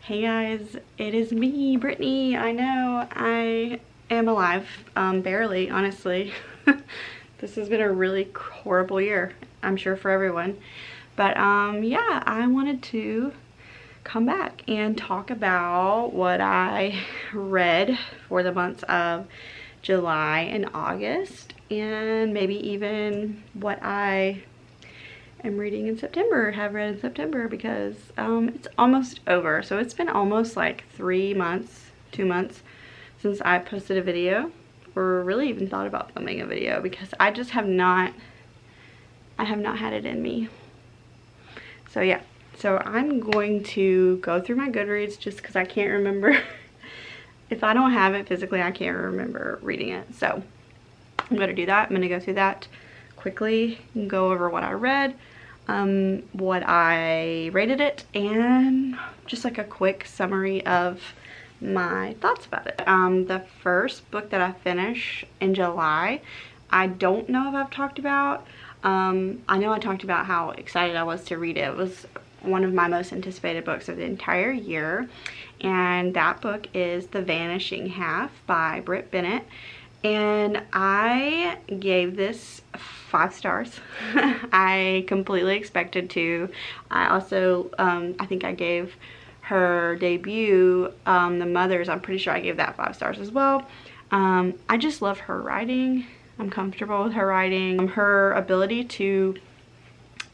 Hey guys, it is me, Brittany. I know I am alive, barely, honestly. This has been a really horrible year, I'm sure, for everyone. But yeah, I wanted to come back and talk about what I read for the months of July and August, and maybe even what I am reading in September, have read in September, because it's almost over. So it's been almost like 2 months since I posted a video, or really even thought about filming a video, because I just have not had it in me. So yeah, so I'm going to go through my Goodreads just because I can't remember. If I don't have it physically, I can't remember reading it. So I'm going to do that. I'm going to go through that quickly and go over what I read, what I rated it, and just like a quick summary of my thoughts about it. The first book that I finished in July, I don't know if I've talked about. I know I talked about how excited I was to read it. It was one of my most anticipated books of the entire year, and that book is The Vanishing Half by Britt Bennett. And I gave this 5 stars. I completely expected to. I also, I think I gave her debut, The Mothers, I'm pretty sure I gave that 5 stars as well. I just love her writing. I'm comfortable with her writing. Her ability to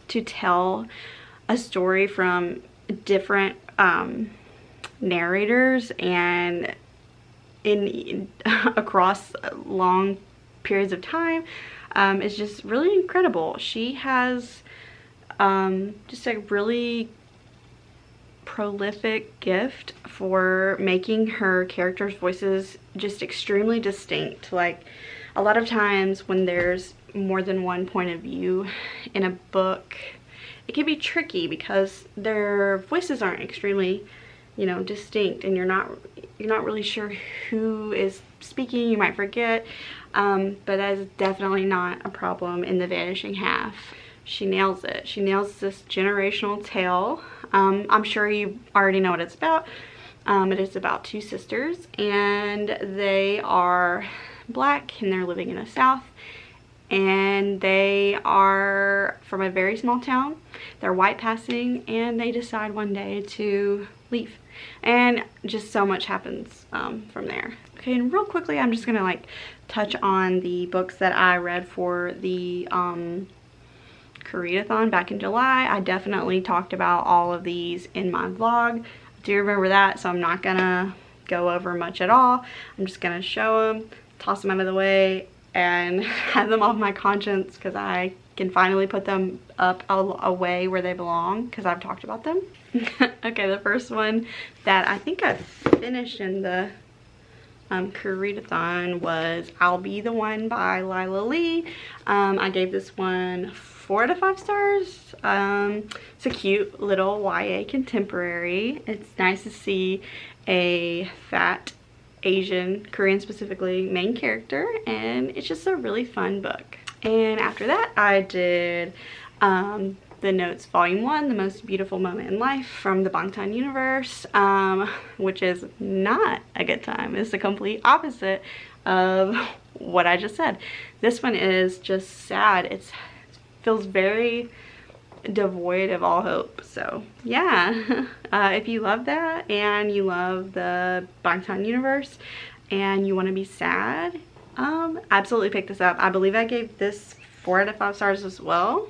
tell a story from different narrators and across long periods of time is just really incredible. She has just a really prolific gift for making her characters' voices just extremely distinct. Like, a lot of times when there's more than one point of view in a book, it can be tricky because their voices aren't extremely, you know, distinct, and you're not really sure who is speaking. You might forget, but that is definitely not a problem in The Vanishing Half. She nails it. She nails this generational tale. I'm sure you already know what it's about. It is about 2 sisters, and they are Black, and they're living in the South, and they are from a very small town. They're white passing, and they decide one day to leave, and just so much happens from there. Okay, and real quickly, I'm just gonna like touch on the books that I read for the Readathon back in July. I definitely talked about all of these in my vlog. I do remember that, so I'm not gonna go over much at all. I'm just gonna show them, toss them out of the way, and have them off my conscience, because I can finally put them up away where they belong, because I've talked about them. Okay, the first one that I think I finished in the Readathon was I'll Be the One by Lila Lee. I gave this one 4 out of 5 stars. It's a cute little YA contemporary. It's nice to see a fat Asian, Korean specifically, main character, and it's just a really fun book. And after that, I did The Notes Volume 1, The Most Beautiful Moment in Life from the Bangtan universe, which is not a good time. It's the complete opposite of what I just said. This one is just sad. It feels very devoid of all hope. So yeah, if you love that and you love the Bangtan universe and you want to be sad, absolutely pick this up. I believe I gave this 4 out of 5 stars as well.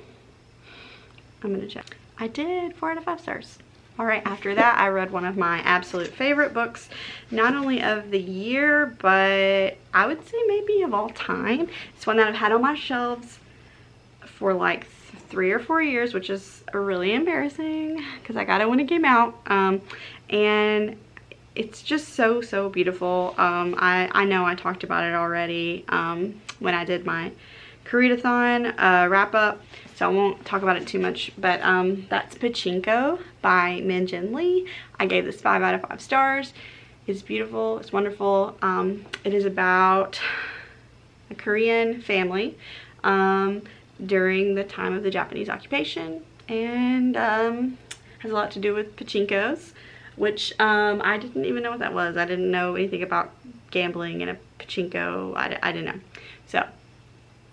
I'm gonna check. I did 4 out of 5 stars. All right, after that, I read one of my absolute favorite books, not only of the year, but I would say maybe of all time. It's one that I've had on my shelves for like 3 or 4 years, which is really embarrassing because I got it when it came out, and it's just so beautiful. I know I talked about it already when I did my Readathon wrap up, so I won't talk about it too much, but that's Pachinko by Min-Jin Lee. I gave this 5 out of 5 stars. It's beautiful, it's wonderful. It is about a Korean family during the time of the Japanese occupation, and has a lot to do with pachinkos. which I didn't even know what that was. I didn't know anything about gambling and a pachinko. I didn't know. So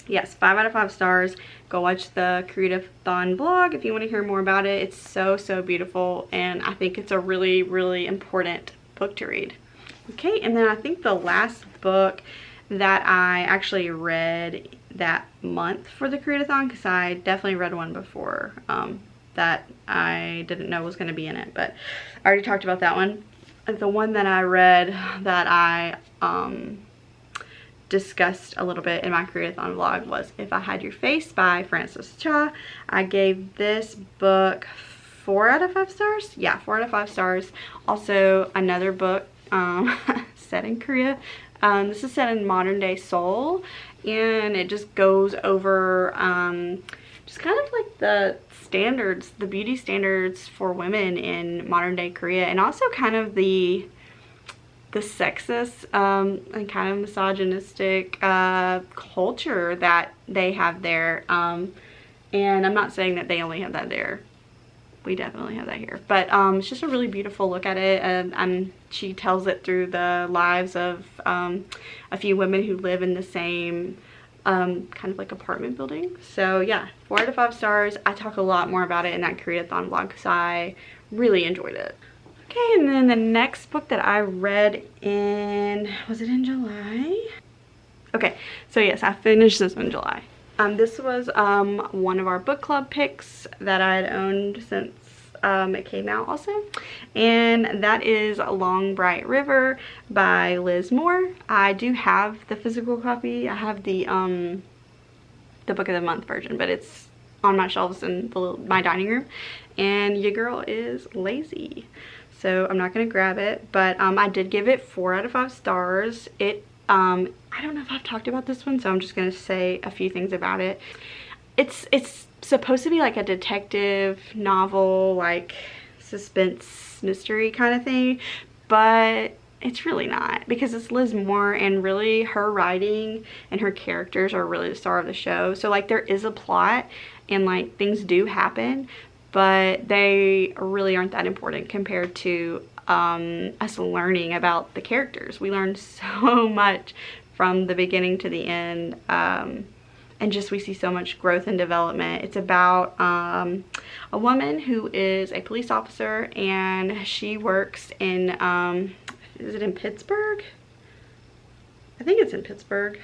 yes, 5 out of 5 stars. Go watch the Creative-thon vlog if you want to hear more about it. It's so, so beautiful, and I think it's a really, really important book to read. Okay, and then I think the last book that I actually read that month for the Creative-thon, because I definitely read one before that I didn't know was going to be in it, but I already talked about that one. The one that I read that I discussed a little bit in my Creative-thon vlog was If I Had Your Face by Frances Cha. I gave this book 4 out of 5 stars. Yeah, 4 out of 5 stars. Also, another book set in Korea. This is set in modern day Seoul, and it just goes over just kind of like the standards, the beauty standards for women in modern day Korea, and also kind of the sexist and kind of misogynistic culture that they have there. And I'm not saying that they only have that there. We definitely have that here. But it's just a really beautiful look at it. And she tells it through the lives of a few women who live in the same kind of like apartment building. So yeah, 4 out of 5 stars. I talk a lot more about it in that Creative-thon vlog because I really enjoyed it. Okay, and then the next book that I read in, was it in July? Okay, so yes, I finished this in July. This was one of our book club picks that I had owned since it came out also, and that is Long Bright River by Liz Moore. I do have the physical copy. I have the book of the month version, but it's on my shelves in my dining room, and your girl is lazy, so I'm not gonna grab it. But I did give it 4 out of 5 stars. It I don't know if I've talked about this one, so I'm just gonna say a few things about it. It's supposed to be like a detective novel, like suspense mystery kind of thing, but it's really not, because it's Liz Moore, and really her writing and her characters are really the star of the show. So like there is a plot and like things do happen, but they really aren't that important compared to us learning about the characters. We learn so much from the beginning to the end, and just we see so much growth and development. It's about a woman who is a police officer, and she works in is it in Pittsburgh? I think it's in Pittsburgh.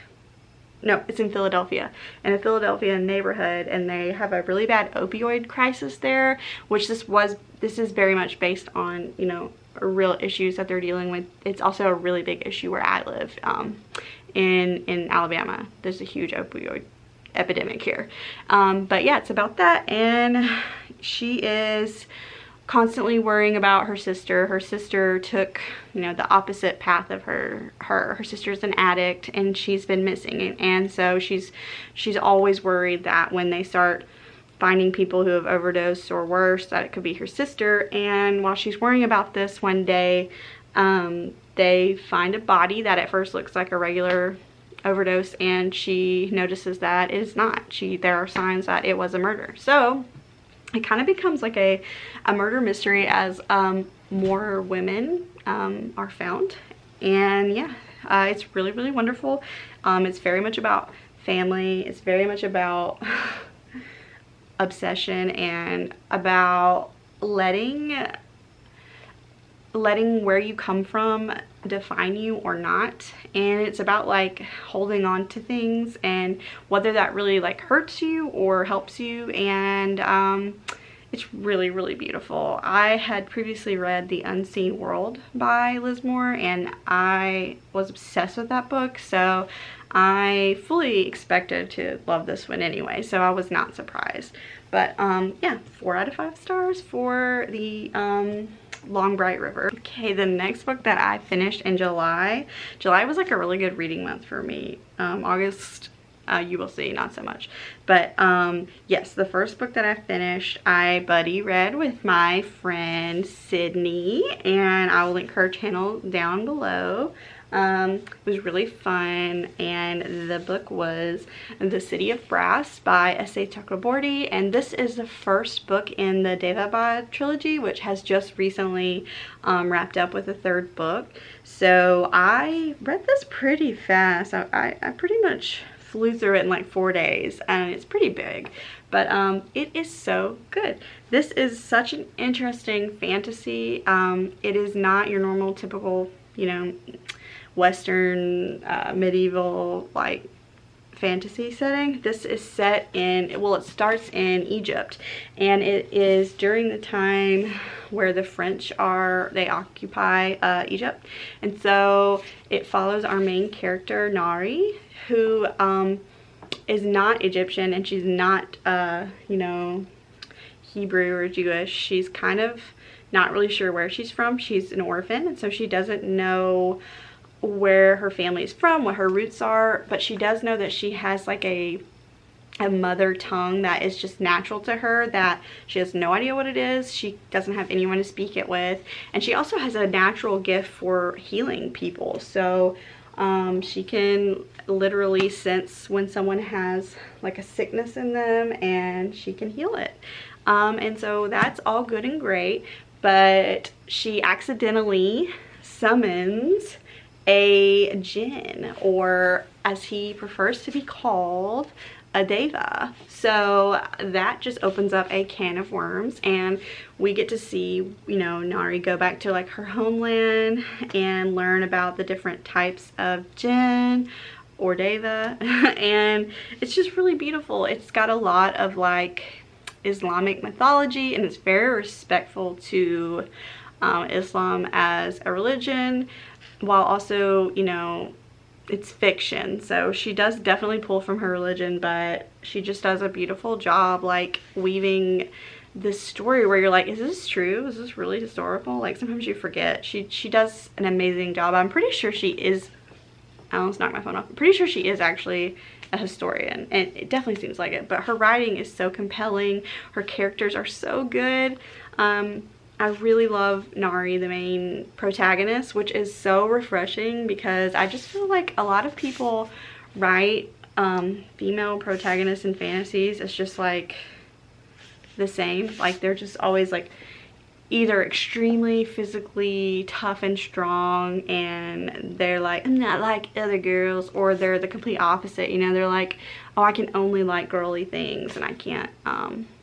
No, it's in Philadelphia, in a Philadelphia neighborhood, and they have a really bad opioid crisis there, which this is very much based on, you know, real issues that they're dealing with. It's also a really big issue where I live, in Alabama. There's a huge opioid epidemic here. But yeah, it's about that, and she is constantly worrying about her sister. Her sister took, you know, the opposite path of her sister's an addict, and she's been missing, and so she's always worried that when they start finding people who have overdosed or worse, that it could be her sister. And while she's worrying about this, one day they find a body that at first looks like a regular overdose, and she notices that it is not. There are signs that it was a murder. So it kind of becomes like a murder mystery as more women are found. And yeah, it's really, really wonderful. It's very much about family. It's very much about obsession, and about letting where you come from define you or not. And it's about like holding on to things, and whether that really like hurts you or helps you. And it's really, really beautiful. I had previously read The Unseen World by Liz Moore, and I was obsessed with that book, so I fully expected to love this one anyway, so I was not surprised. But yeah, 4 out of 5 stars for the Long Bright River. Okay, the next book that I finished in July was like a really good reading month for me. August you will see, not so much. But yes, the first book that I finished, I buddy read with my friend Sydney, and I will link her channel down below. It was really fun, and the book was The City of Brass by S.A. Chakraborty, and this is the first book in the Devabad trilogy, which has just recently wrapped up with a third book. So I read this pretty fast. I pretty much flew through it in like 4 days, and it's pretty big, but it is so good. This is such an interesting fantasy. It is not your normal typical, you know, Western medieval like fantasy setting. This is set in, well, it starts in Egypt, and it is during the time where the French they occupy Egypt. And so it follows our main character Nari, who is not Egyptian, and she's not you know, Hebrew or Jewish. She's kind of not really sure where she's from. She's an orphan, and so she doesn't know where her family is from, what her roots are, but she does know that she has like a mother tongue that is just natural to her, that she has no idea what it is. She doesn't have anyone to speak it with, and she also has a natural gift for healing people. So she can literally sense when someone has like a sickness in them, and she can heal it. And so that's all good and great, but she accidentally summons a jinn, or as he prefers to be called, a deva. So that just opens up a can of worms, and we get to see, you know, Nari go back to like her homeland and learn about the different types of jinn or deva. And it's just really beautiful. It's got a lot of like Islamic mythology, and it's very respectful to Islam as a religion, while also, you know, it's fiction. So she does definitely pull from her religion, but she just does a beautiful job like weaving this story where you're like, is this true? Is this really historical? Like sometimes you forget. She does an amazing job. I'm pretty sure she is, I almost knocked my phone off. I'm pretty sure she is actually a historian, and it definitely seems like it. But her writing is so compelling. Her characters are so good. I really love Nari, the main protagonist, which is so refreshing, because I just feel like a lot of people write female protagonists in fantasies. It's just like the same. Like they're just always like either extremely physically tough and strong, and they're like, I'm not like other girls, or they're the complete opposite. You know, they're like, oh, I can only like girly things, and I can't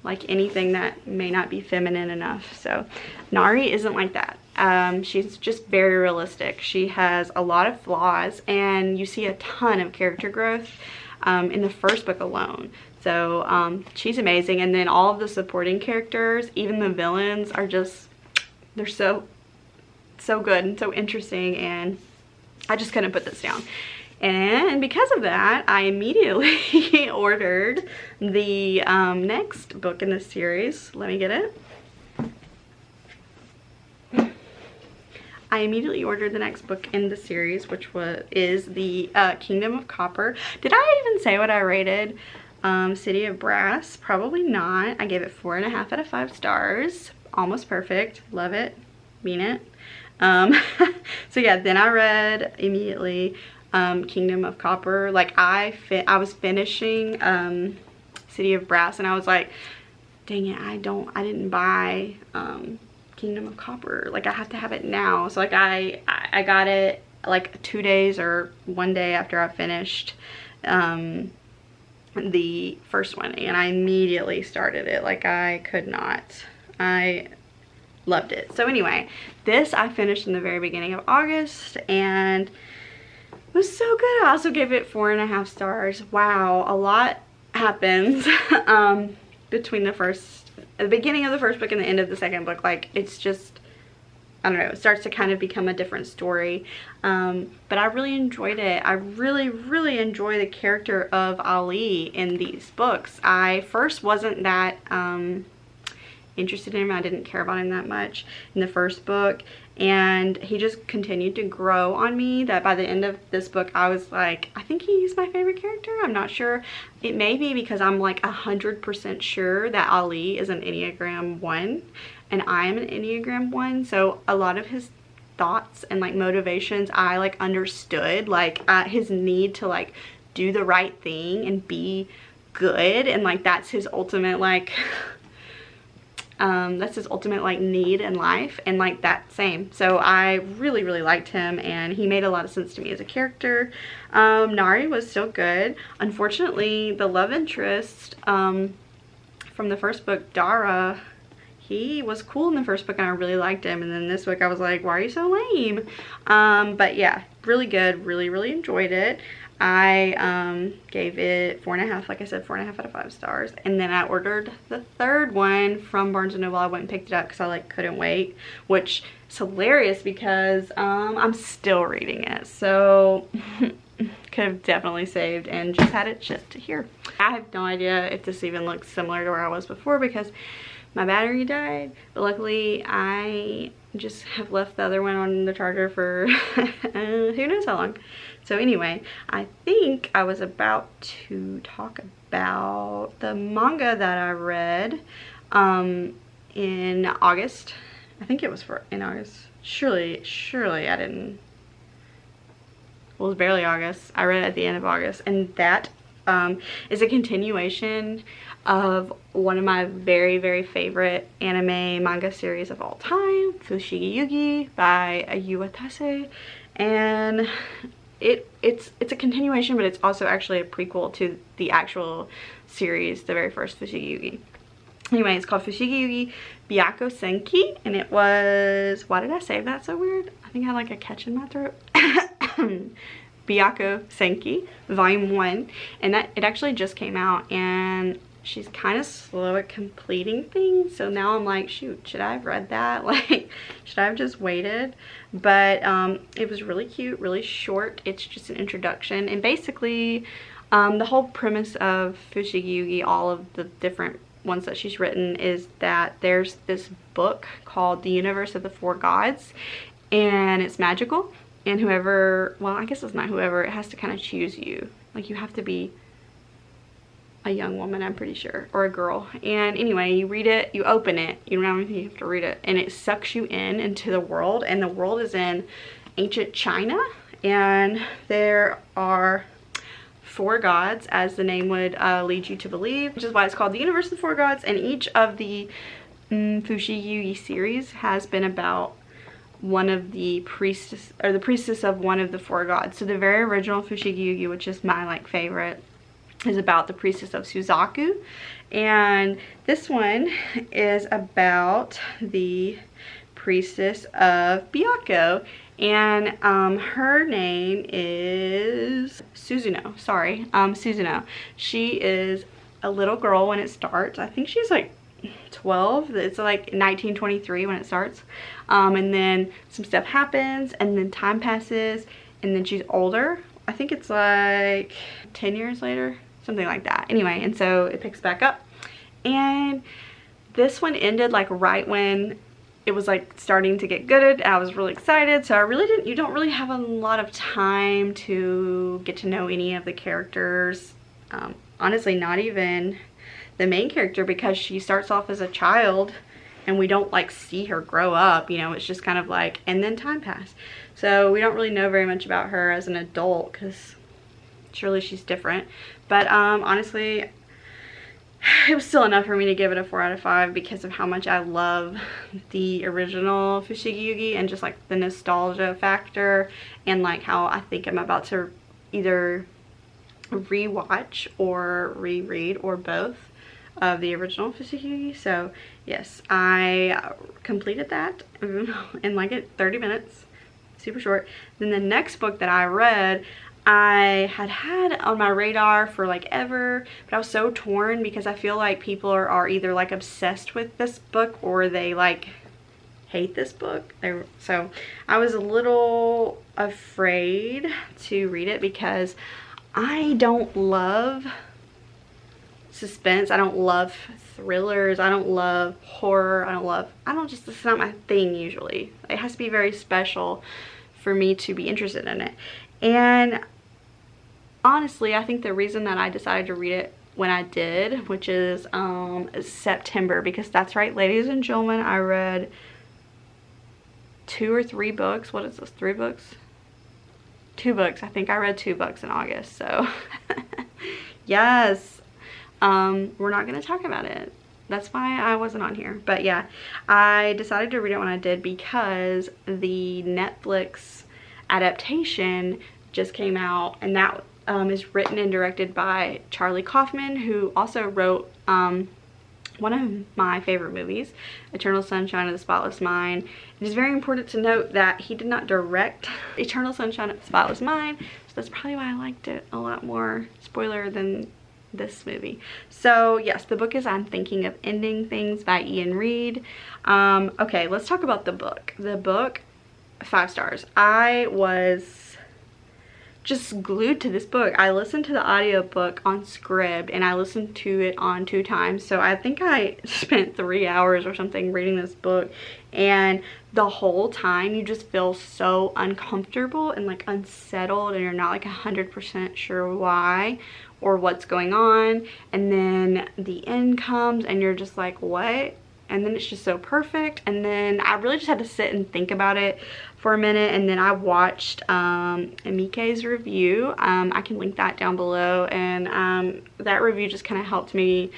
like anything that may not be feminine enough. So Nari isn't like that. She's just very realistic. She has a lot of flaws, and you see a ton of character growth in the first book alone. So she's amazing. And then all of the supporting characters, even the villains, are just, they're so good and so interesting, and I just couldn't put this down. And because of that, I immediately ordered the next book in this series. Let me get it. I immediately ordered the next book in the series, which is the Kingdom of Copper. Did I even say what I rated City of Brass? Probably not. I gave it 4.5 out of 5 stars. Almost perfect. Love it. Mean it. So yeah, then I read immediately Kingdom of Copper. Like I was finishing City of Brass, and I was like, dang it, I didn't buy Kingdom of Copper. Like I have to have it now. So like I got it like 2 days or 1 day after I finished the first one, and I immediately started it. Like I could not. I loved it. So anyway, this I finished in the very beginning of August, and it was so good. I also gave it 4.5 stars. Wow, a lot happens between the beginning of the first book and the end of the second book. Like it's just, I don't know, it starts to kind of become a different story. But I really enjoyed it. I really enjoy the character of Ali in these books. I first wasn't that interested in him. I didn't care about him that much in the first book, and he just continued to grow on me that by the end of this book I was like, I think he's my favorite character. I'm not sure. It may be because I'm like 100% sure that Ali is an Enneagram 1 and I am an Enneagram 1, so a lot of his thoughts and like motivations I like understood, like his need to like do the right thing and be good, and like that's his ultimate like need in life, and like that same. So I really liked him, and he made a lot of sense to me as a character. Nari was so good. Unfortunately, the love interest from the first book, Dara, he was cool in the first book and I really liked him, and then this book I was like, why are you so lame? But yeah, really good. Really enjoyed it. I gave it 4.5, like I said, 4.5 out of 5 stars. And then I ordered the third one from Barnes & Noble. I went and picked it up because I like couldn't wait, which is hilarious because I'm still reading it, so could have definitely saved and just had it shipped to here. I have no idea if this even looks similar to where I was before because my battery died, but luckily I just have left the other one on the charger for who knows how long. So anyway, I think I was about to talk about the manga that I read in August. I think it was in August. Surely I didn't. Well, it was barely August. I read it at the end of August, and that is a continuation of one of my very favorite anime manga series of all time, Fushigigi by Ayuwatase, and it's a continuation, but it's also actually a prequel to the actual series, the very first Fushigigi. Anyway, it's called Fushigigi Bakusenki, and it was, why did I say that so weird? I think I had like a catch in my throat. Bakusenki, volume 1, and that it actually just came out, and she's kind of slow at completing things, so now I'm like, shoot, should I have read that? Like, should I have just waited? But it was really cute, really short. It's just an introduction, and basically the whole premise of Fushigigi, all of the different ones that she's written, is that there's this book called The Universe of the Four Gods, and it's magical, and whoever, well, I guess it's not whoever, it has to kind of choose you. Like, you have to be a young woman, I'm pretty sure, or a girl. And anyway, you read it, you open it, you don't even have to read it, and it sucks you into the world, and the world is in ancient China, and there are 4 gods, as the name would lead you to believe, which is why it's called The Universe of the Four Gods, and each of the Fushigigi series has been about one of the priestess, or the priestess of one of the 4 gods. So the very original Fushigigi, which is my like favorite, is about the priestess of Suzaku, and this one is about the priestess of Byakko, and her name is Suzuno. Sorry, Suzuno. She is a little girl when it starts. I think she's like 12. It's like 1923 when it starts, and then some stuff happens, and then time passes, and then she's older. I think it's like 10 years later, something like that. Anyway, and so it picks back up, and this one ended like right when it was like starting to get good. I was really excited, so you don't really have a lot of time to get to know any of the characters. Honestly, not even the main character, because she starts off as a child and we don't like see her grow up, you know. It's just kind of like, and then time passed, so we don't really know very much about her as an adult, because surely she's different. But honestly, it was still enough for me to give it a 4 out of 5 because of how much I love the original Fushigigi, and just like the nostalgia factor, and like how I think I'm about to either rewatch or reread, or both, of the original Fushigigi. So yes, I completed that in like 30 minutes, super short. Then the next book that I read, I had on my radar for like ever, but I was so torn because I feel like people are either like obsessed with this book or they like hate this book. So I was a little afraid to read it because I don't love suspense. I don't love thrillers. I don't love horror. It's not my thing usually. It has to be very special for me to be interested in it. And honestly, I think the reason that I decided to read it when I did, which is September, because that's right, ladies and gentlemen, I read 2 or 3 books. What is this, 3 books? 2 books. I think I read 2 books in August, so yes. We're not going to talk about it. That's why I wasn't on here. But yeah, I decided to read it when I did because the Netflix adaptation just came out, and that is written and directed by Charlie Kaufman, who also wrote one of my favorite movies, Eternal Sunshine of the Spotless Mind. It is very important to note that he did not direct Eternal Sunshine of the Spotless Mind, so that's probably why I liked it a lot more, spoiler, than this movie. So yes, the book is I'm Thinking of Ending Things by Ian Reid. Okay, let's talk about the book. The book, 5 stars. I was just glued to this book. I listened to the audiobook on Scribd, and I listened to it on 2 times. So I think I spent 3 hours or something reading this book, and the whole time you just feel so uncomfortable and like unsettled, and you're not like 100% sure why or what's going on. And then the end comes and you're just like, what? And then it's just so perfect. And then I really just had to sit and think about it for a minute, and then I watched Amike's review. I can link that down below, and that review just kind of helped me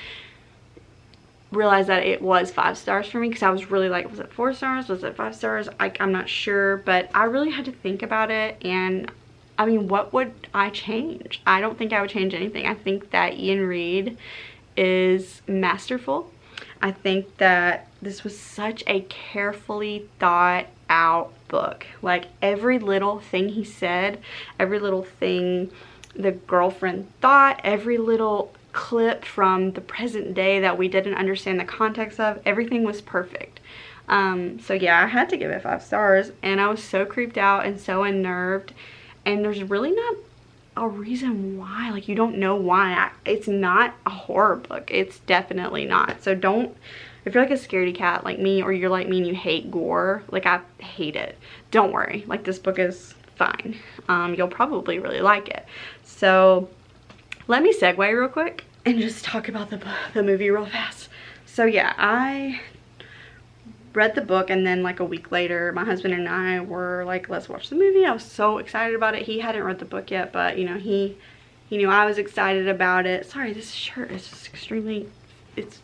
realize that it was 5 stars for me, because I was really like, was it 4 stars, was it 5 stars? I'm not sure, but I really had to think about it. And I mean, what would I change? I don't think I would change anything. I think that Ian Reid is masterful. I think that this was such a carefully thought out book. Like every little thing he said, every little thing the girlfriend thought, every little clip from the present day that we didn't understand the context of, everything was perfect. So yeah, I had to give it 5 stars, and I was so creeped out and so unnerved, and there's really not a reason why. Like, you don't know why. It's not a horror book. It's definitely not. So don't, if you're like a scaredy cat like me, or you're like me and you hate gore, like I hate it, don't worry. Like, this book is fine. You'll probably really like it. So let me segue real quick and just talk about the movie real fast. So yeah, I read the book, and then like a week later my husband and I were like, let's watch the movie. I was so excited about it. He hadn't read the book yet, but you know, he knew I was excited about it. Sorry, this shirt is just extremely, it's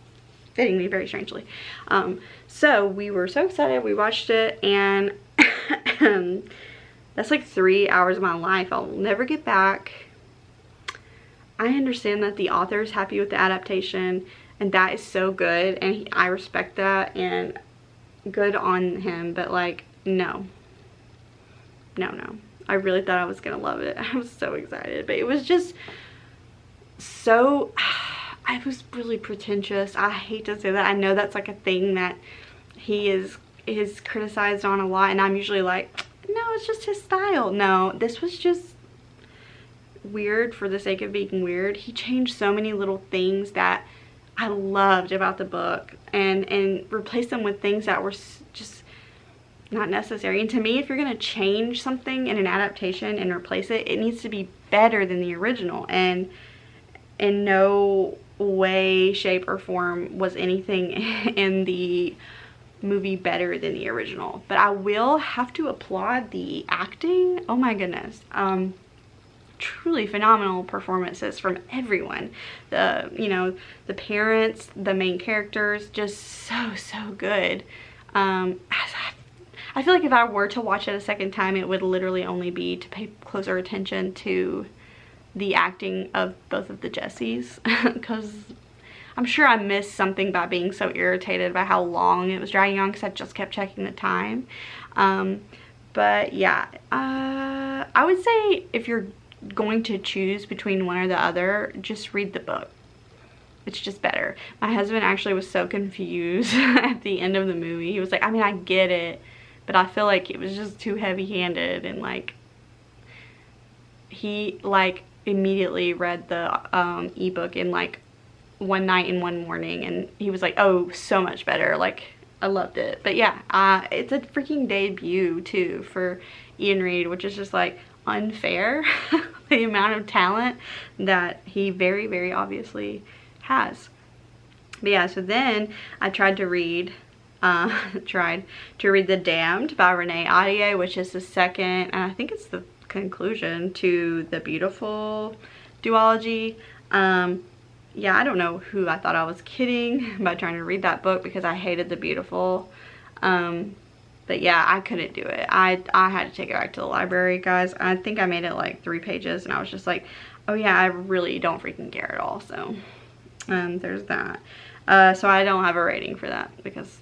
fitting me very strangely. So we were so excited. We watched it, and that's like 3 hours of my life I'll never get back. I understand that the author is happy with the adaptation, and that is so good, and I respect that, and good on him, but like, no. I really thought I was gonna love it. I was so excited, but it was just so, I was really pretentious. I hate to say that. I know that's like a thing that he is criticized on a lot, and I'm usually like, no, it's just his style. No, this was just weird for the sake of being weird. He changed so many little things that I loved about the book, and replaced them with things that were just not necessary. And to me, if you're going to change something in an adaptation and replace it, it needs to be better than the original. And in no way, shape, or form was anything in the movie better than the original. But I will have to applaud the acting. Oh my goodness. Truly phenomenal performances from everyone. The parents, the main characters, just so good. I feel like if I were to watch it a second time, it would literally only be to pay closer attention to the acting of both of the Jessies, because I'm sure I missed something by being so irritated by how long it was dragging on, because I just kept checking the time. But yeah, I would say if you're going to choose between one or the other, just read the book. It's just better. My husband actually was so confused at the end of the movie. He was like, I mean, I get it, but I feel like it was just too heavy-handed, and like he like immediately read the ebook in like one night and one morning, and he was like, oh, so much better. Like, I loved it. But yeah, it's a freaking debut too for Ian Reid, which is just like unfair. The amount of talent that he very, very obviously has. But yeah, so then I tried to read The Damned by Renee Ahdieh, which is the second, and I think it's the conclusion to the Beautiful duology. Yeah, I don't know who I thought I was kidding by trying to read that book, because I hated The Beautiful. But yeah, I couldn't do it. I had to take it back to the library, guys. I think I made it like 3 pages, and I was just like, oh yeah, I really don't freaking care at all. So there's that. So I don't have a rating for that, because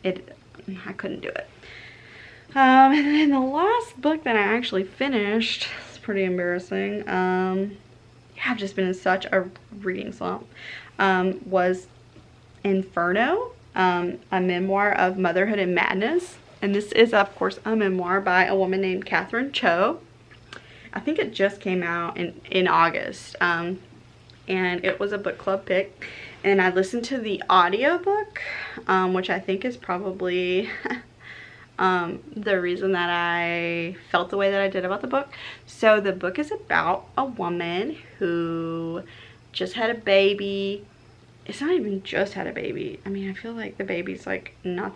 I couldn't do it. And then the last book that I actually finished, it's pretty embarrassing. Yeah, I've just been in such a reading slump. Was Inferno, a memoir of motherhood and madness. And this is, of course, a memoir by a woman named Catherine Cho. I think it just came out in August. And it was a book club pick. And I listened to the audiobook, which I think is probably the reason that I felt the way that I did about the book. So the book is about a woman who just had a baby. It's not even just had a baby. I mean, I feel like the baby's like not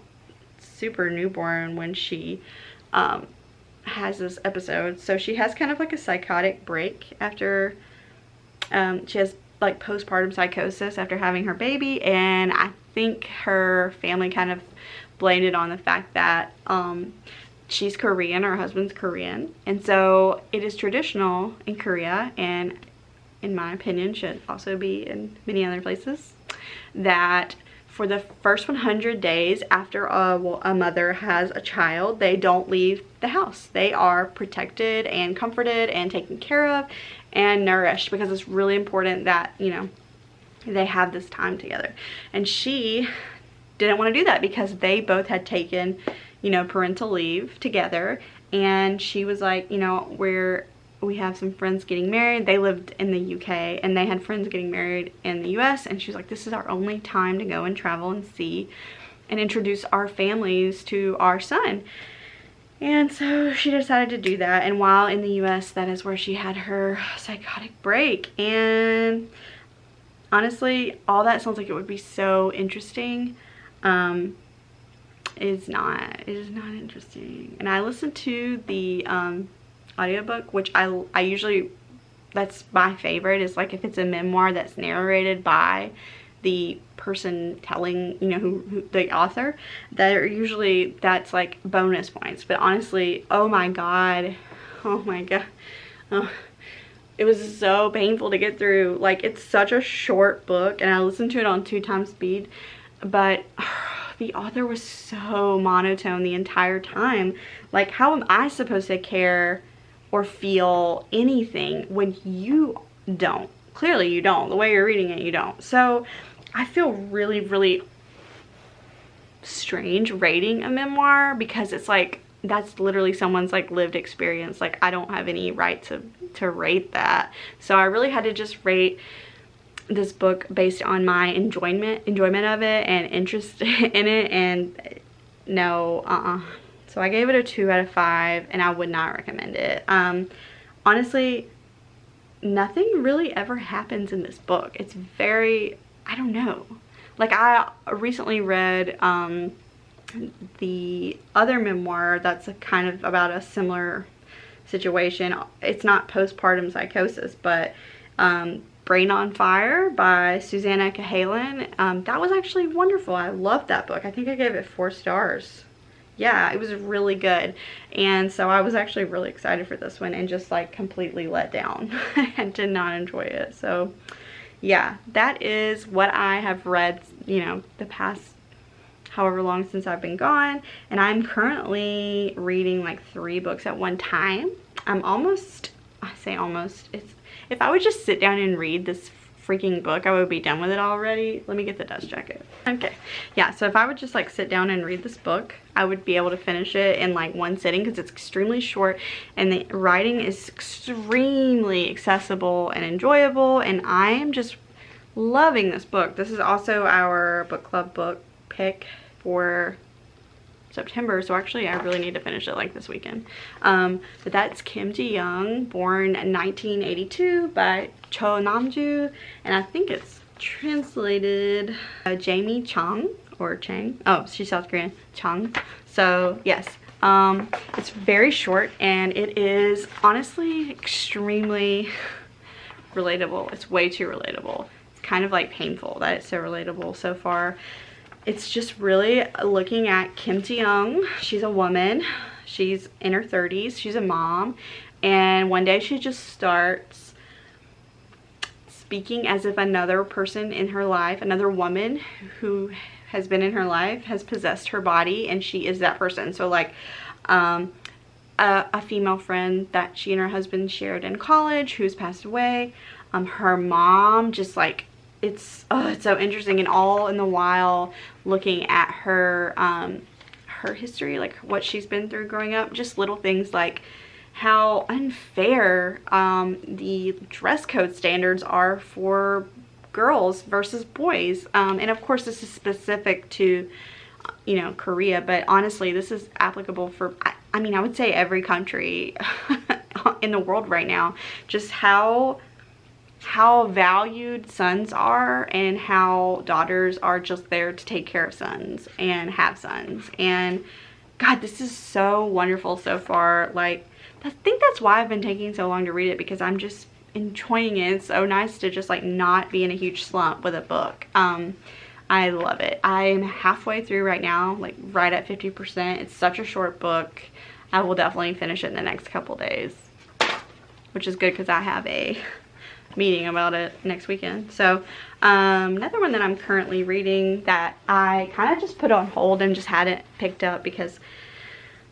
super newborn when she has this episode. So she has kind of like a psychotic break after she has like postpartum psychosis after having her baby, and I think her family kind of blamed it on the fact that she's Korean, her husband's Korean, and so it is traditional in Korea, and in my opinion should also be in many other places, that for the first 100 days after a mother has a child, they don't leave the house. They are protected and comforted and taken care of and nourished, because it's really important that, you know, they have this time together. And she didn't want to do that, because they both had taken, you know, parental leave together, and she was like, you know, we have some friends getting married. They lived in the UK, and they had friends getting married in the US, and she was like, this is our only time to go and travel and see and introduce our families to our son. And so she decided to do that, and while in the US, that is where she had her psychotic break. And honestly, all that sounds like it would be so interesting. It is not interesting. And I listened to the audiobook, which I usually, that's my favorite, is like if it's a memoir that's narrated by the person telling, you know, who the author, that's like bonus points. But honestly, oh my god, oh, it was so painful to get through. Like, it's such a short book, and I listened to it on 2x speed, but the author was so monotone the entire time. Like, how am I supposed to care or feel anything when you don't? Clearly you don't. The way you're reading it, you don't. So I feel really, really strange rating a memoir, because it's like, that's literally someone's like lived experience. Like, I don't have any right to rate that. So I really had to just rate this book based on my enjoyment of it and interest in it, and no, so I gave it a 2 out of 5, and I would not recommend it. Honestly, nothing really ever happens in this book. It's very, I don't know. Like, I recently read the other memoir that's kind of about a similar situation. It's not postpartum psychosis, but Brain on Fire by Susanna Cahalan. That was actually wonderful. I loved that book. I think I gave it 4 stars. Yeah, it was really good. And so I was actually really excited for this one, and just like completely let down and did not enjoy it. So yeah, that is what I have read, you know, the past however long since I've been gone. And I'm currently reading like 3 books at one time. I'm almost, I say almost, if I would just sit down and read this freaking book, I would be done with it already. Let me get the dust jacket. Okay, yeah, so if I would just like sit down and read this book, I would be able to finish it in like one sitting, because it's extremely short and the writing is extremely accessible and enjoyable, and I am just loving this book. This is also our book club book pick for September, so actually I really need to finish it like this weekend. But that's Kim Ji-young, born 1982 by Cho Namju, and I think it's translated Jamie Chung or Chang. Oh, she's South Korean. Chung. So yes, it's very short and it is honestly extremely relatable. It's way too relatable. It's kind of like painful that it's so relatable so far. It's just really looking at Kim Ji-young. She's a woman. She's in her 30s. She's a mom. And one day she just starts speaking as if another person in her life, another woman who has been in her life, has possessed her body, and she is that person. So like a female friend that she and her husband shared in college who's passed away. Her mom, just like, it's so interesting, and all in the while looking at her her history, like what she's been through growing up, just little things like how unfair the dress code standards are for girls versus boys, and of course this is specific to, you know, Korea, but honestly this is applicable for, I mean, I would say every country in the world right now. Just how valued sons are and how daughters are just there to take care of sons and have sons. And God, this is so wonderful so far. Like, I think that's why I've been taking so long to read it, because I'm just enjoying it. It's so nice to just like not be in a huge slump with a book. I love it. I'm halfway through right now, like right at 50%. It's such a short book. I will definitely finish it in the next couple days, which is good because I have a meeting about it next weekend. So another one that I'm currently reading that I kind of just put on hold and just hadn't picked up because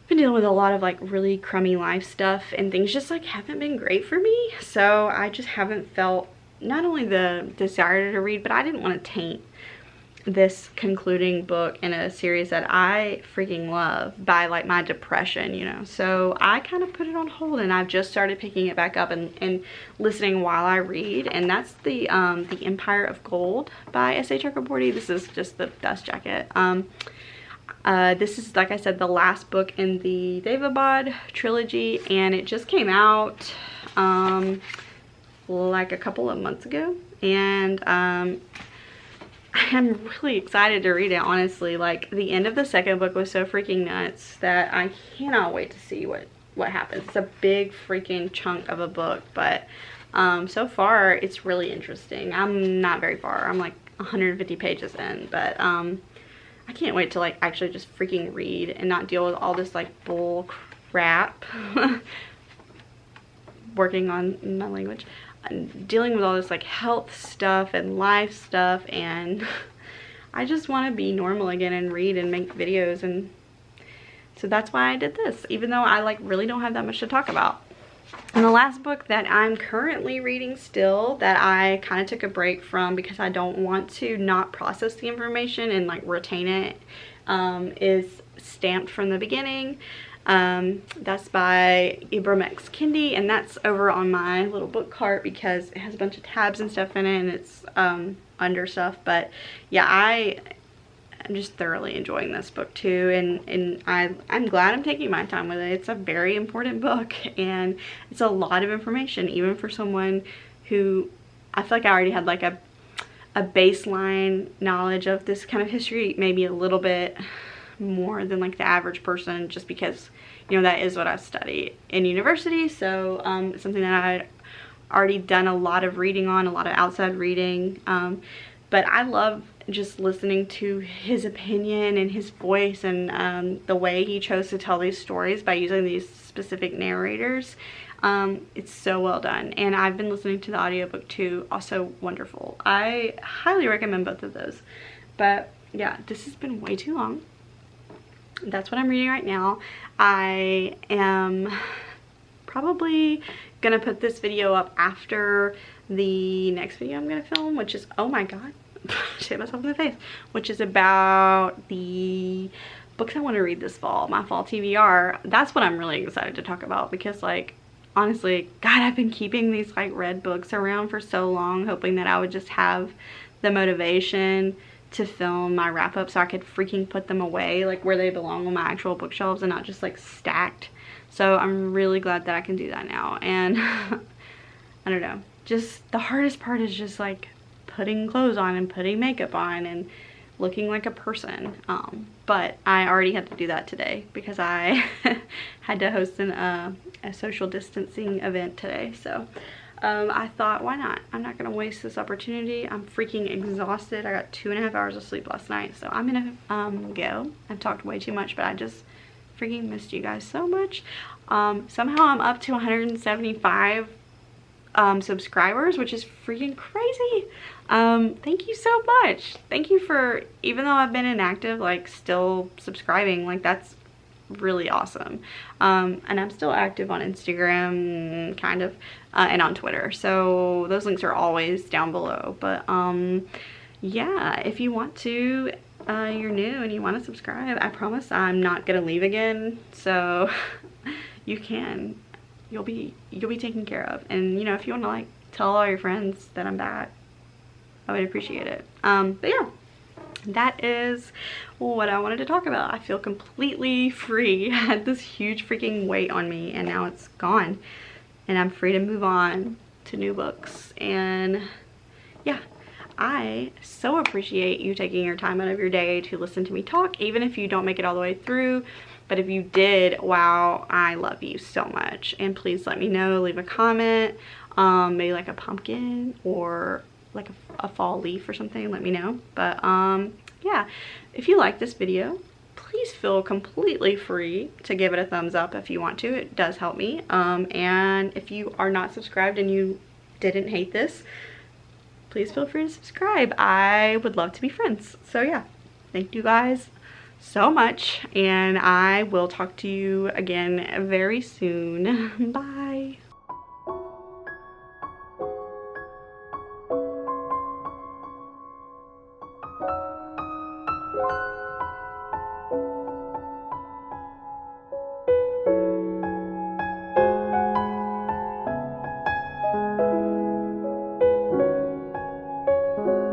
I've been dealing with a lot of like really crummy life stuff, and things just like haven't been great for me. So I just haven't felt not only the desire to read, but I didn't want to taint this concluding book in a series that I freaking love by like my depression, you know. So I kind of put it on hold, and I've just started picking it back up and listening while I read, and that's the Empire of Gold by S.A. Chakraborty. This is just the dust jacket. This is, like I said, the last book in the Devabad trilogy, and it just came out like a couple of months ago, and I'm really excited to read it, honestly. Like, the end of the second book was so freaking nuts that I cannot wait to see what happens. It's a big freaking chunk of a book, but so far it's really interesting. I'm not very far. I'm like 150 pages in, but I can't wait to like actually just freaking read and not deal with all this like bull crap. Working on my language. Dealing with all this like health stuff and life stuff, and I just want to be normal again and read and make videos, and so that's why I did this, even though I like really don't have that much to talk about. And the last book that I'm currently reading still, that I kind of took a break from because I don't want to not process the information and like retain it, is Stamped from the Beginning. That's by Ibram X. Kendi, and that's over on my little book cart because it has a bunch of tabs and stuff in it, and it's under stuff. But yeah, I'm just thoroughly enjoying this book too, and I'm glad I'm taking my time with it. It's a very important book, and it's a lot of information, even for someone who I feel like I already had like a baseline knowledge of this kind of history, maybe a little bit more than like the average person, just because, you know, that is what I studied in university. So it's something that I already done a lot of reading on, a lot of outside reading, but I love just listening to his opinion and his voice, and the way he chose to tell these stories by using these specific narrators. It's so well done, and I've been listening to the audiobook too, also wonderful. I highly recommend both of those. But yeah, this has been way too long. That's what I'm reading right now. I am probably gonna put this video up after the next video I'm gonna film, which is, oh my god, shit myself in the face, which is about the books I want to read this fall, my fall TBR. That's what I'm really excited to talk about, because like honestly, God, I've been keeping these like red books around for so long, hoping that I would just have the motivation to film my wrap up so I could freaking put them away like where they belong on my actual bookshelves and not just like stacked. So I'm really glad that I can do that now. And I don't know, just the hardest part is just like putting clothes on and putting makeup on and looking like a person. But I already had to do that today because I had to host a social distancing event today. So I thought, why not? I'm not gonna waste this opportunity. I'm freaking exhausted. I got 2.5 hours of sleep last night, so I'm gonna go. I've talked way too much, but I just freaking missed you guys so much. Somehow I'm up to 175 subscribers, which is freaking crazy. Thank you so much. Thank you for, even though I've been inactive, like still subscribing. Like that's really awesome. And I'm still active on Instagram, kind of, and on Twitter, so those links are always down below. But yeah, if you want to, you're new and you want to subscribe, I promise I'm not gonna leave again, so you can, you'll be taken care of. And you know, if you want to like tell all your friends that I'm back, I would appreciate it. But yeah, that is what I wanted to talk about. I feel completely free. I had this huge freaking weight on me and now it's gone and I'm free to move on to new books. And yeah, I so appreciate you taking your time out of your day to listen to me talk, even if you don't make it all the way through. But if you did, wow, I love you so much. And please let me know, leave a comment, maybe like a pumpkin or like a fall leaf or something, let me know. But yeah, if you like this video, please feel completely free to give it a thumbs up if you want to. It does help me. And if you are not subscribed and you didn't hate this, please feel free to subscribe. I would love to be friends. So yeah, thank you guys so much, and I will talk to you again very soon. Bye.